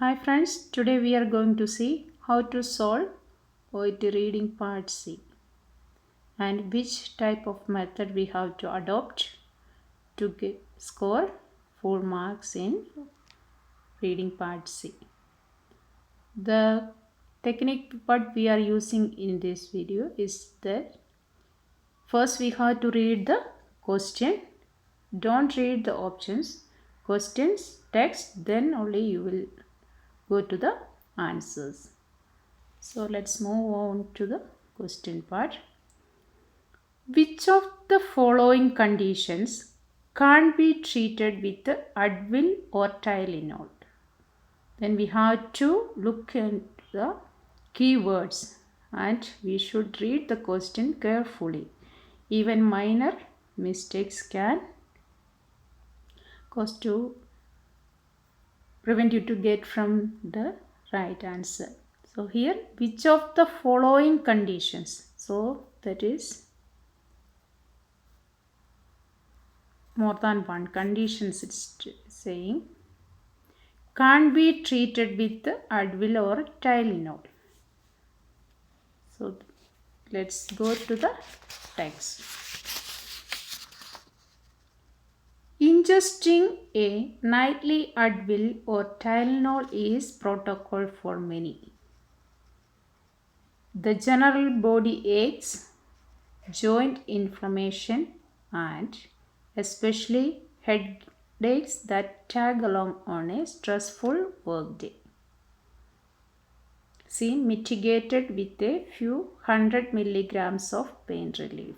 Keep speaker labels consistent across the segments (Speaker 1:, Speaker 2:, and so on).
Speaker 1: Hi friends, today we are going to see how to solve OET reading part C and which type of method we have to adopt to score full marks in reading part C. The technique what we are using in this video is that first we have to read the question. Don't read the options, questions, text, then only you will go to the answers. So let's move on to the question part. Which of the following conditions can't be treated with Advil or Tylenol? Then we have to look at the keywords and we should read the question carefully. Even minor mistakes can cause to prevent you to get from the right answer. So here, which of the following conditions? So that is more than one conditions it's saying can't be treated with Advil or Tylenol. So let's go to the text. Ingesting a nightly Advil or Tylenol is protocol for many. The general body aches, joint inflammation, and especially headaches that tag along on a stressful workday. See, mitigated with a few 100 milligrams of pain relief.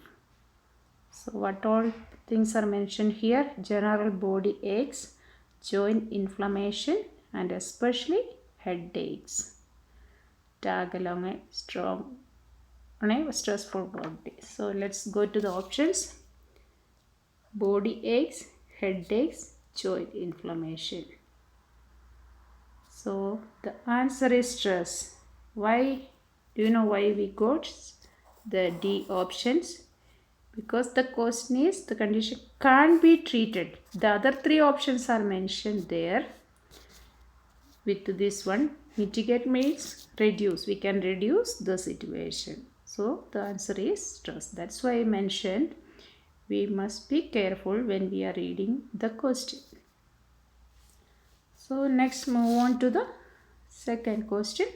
Speaker 1: So, what all things are mentioned here? General body aches, joint inflammation, and especially headaches. Tag along a stressful work day. So let's go to the options. Body aches, headaches, joint inflammation. So the answer is stress. Why? Do you know why we got the D options? Because the question is the condition can't be treated. The other three options are mentioned there. With this one, mitigate means reduce. We can reduce the situation. So the answer is stress. That's why I mentioned we must be careful when we are reading the question. So next move on to the second question.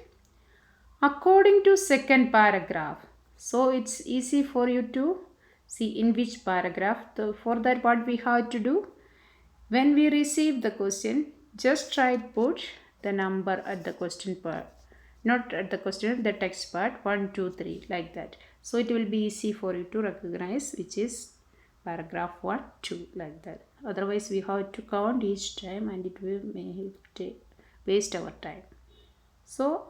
Speaker 1: According to second paragraph. So it's easy for you to see in which paragraph. So for that what we have to do. When we receive the question, just try to put the number at the question part, not at the question, the text part 1, 2, 3 like that. So it will be easy for you to recognize which is paragraph 1, 2 like that. Otherwise we have to count each time and it will waste our time. So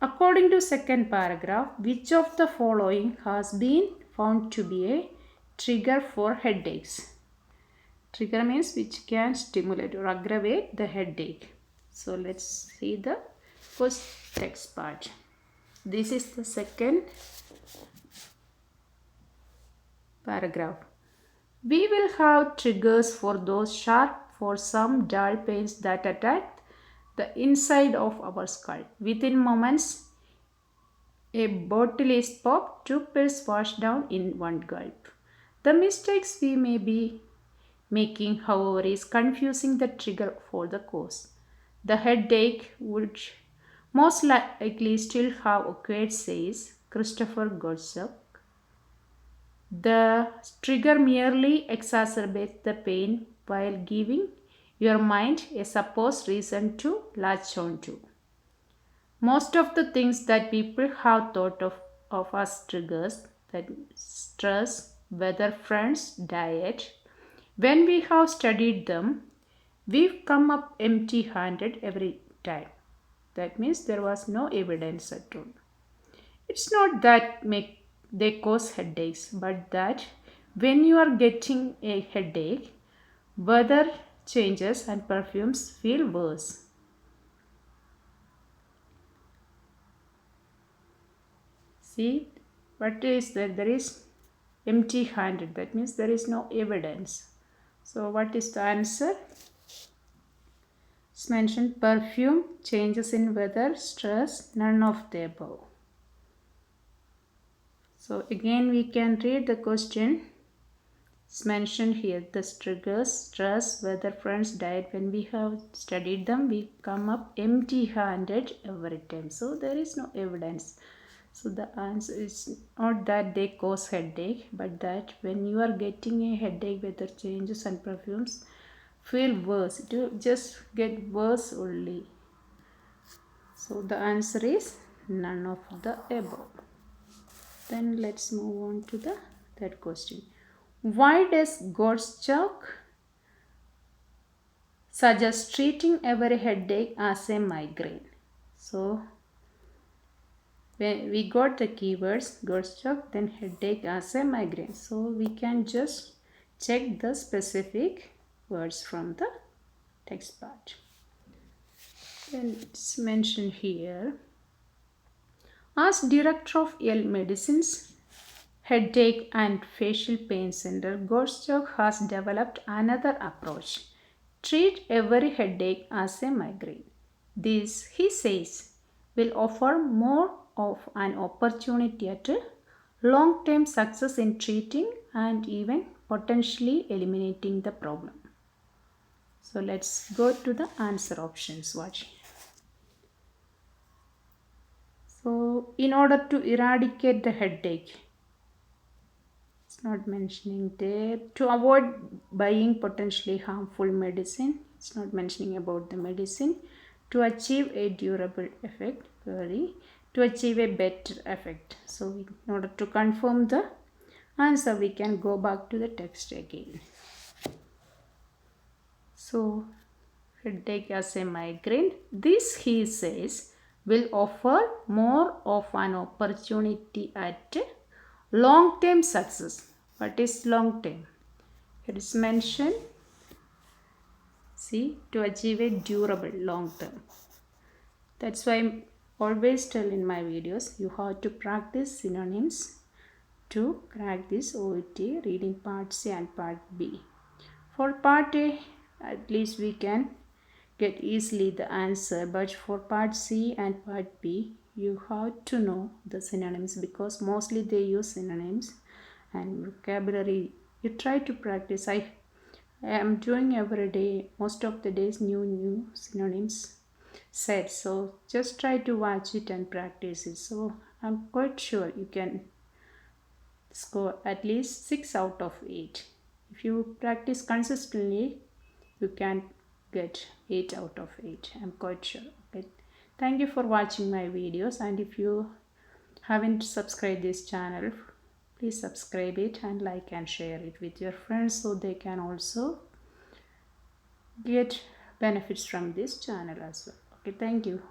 Speaker 1: according to second paragraph, which of the following has been found to be a trigger for headaches? Trigger means which can stimulate or aggravate the headache. So let's see the first text part. This is the second paragraph. We will have triggers for those sharp for some dull pains that attack the inside of our skull. Within moments, a bottle is popped, 2 pills washed down in one gulp. The mistakes we may be making, however, is confusing the trigger for the cause. The headache would most likely still have occurred, says Christopher Gottschalk. The trigger merely exacerbates the pain while giving your mind a supposed reason to latch on to. Most of the things that people have thought of as triggers, that stress, weather, friends, diet, when we have studied them, we've come up empty-handed every time. That means there was no evidence at all. It's not that they cause headaches, but that when you are getting a headache, weather changes and perfumes feel worse. See, what is that? There is empty-handed. That means there is no evidence. So what is the answer? It's mentioned perfume, changes in weather, stress, none of the above. So again we can read the question. It's mentioned here the triggers, stress, whether friends died. When we have studied them, we come up empty-handed every time. So there is no evidence. So the answer is not that they cause headache, but that when you are getting a headache, whether changes and perfumes feel worse. It just get worse only. So the answer is none of the above. Then let's move on to the third question. Why does Gottschalk suggest treating every headache as a migraine? So when we got the keywords Gottschalk, then headache as a migraine. So we can just check the specific words from the text part. Then it's mentioned here. As director of Yale Medicine's Headache and Facial Pain Center, Gottschalk has developed another approach. Treat every headache as a migraine. This, he says, will offer more of an opportunity at long-term success in treating and even potentially eliminating the problem. So let's go to the answer options. Watch. So in order to eradicate the headache, it's not mentioning there. To avoid buying potentially harmful medicine, it's not mentioning about the medicine. To achieve a durable effect, to achieve a better effect. So in order to confirm the answer, we can go back to the text again. So headache as a migraine, this he says will offer more of an opportunity at long-term success. What is long-term? It is mentioned, see, to achieve a durable long-term. That's why I always tell in my videos, you have to practice synonyms to crack this OET reading part C and part B. For part A, at least we can get easily the answer, but for part C and part B, you have to know the synonyms because mostly they use synonyms and vocabulary. You try to practice. I am doing every day, most of the days, new synonyms said. So just try to watch it and practice it. So I'm quite sure you can score at least 6 out of 8. If you practice consistently, you can get 8 out of 8. I'm quite sure. Okay. Thank you for watching my videos, and if you haven't subscribed this channel, please subscribe it and like and share it with your friends so they can also get benefits from this channel as well. Okay, thank you.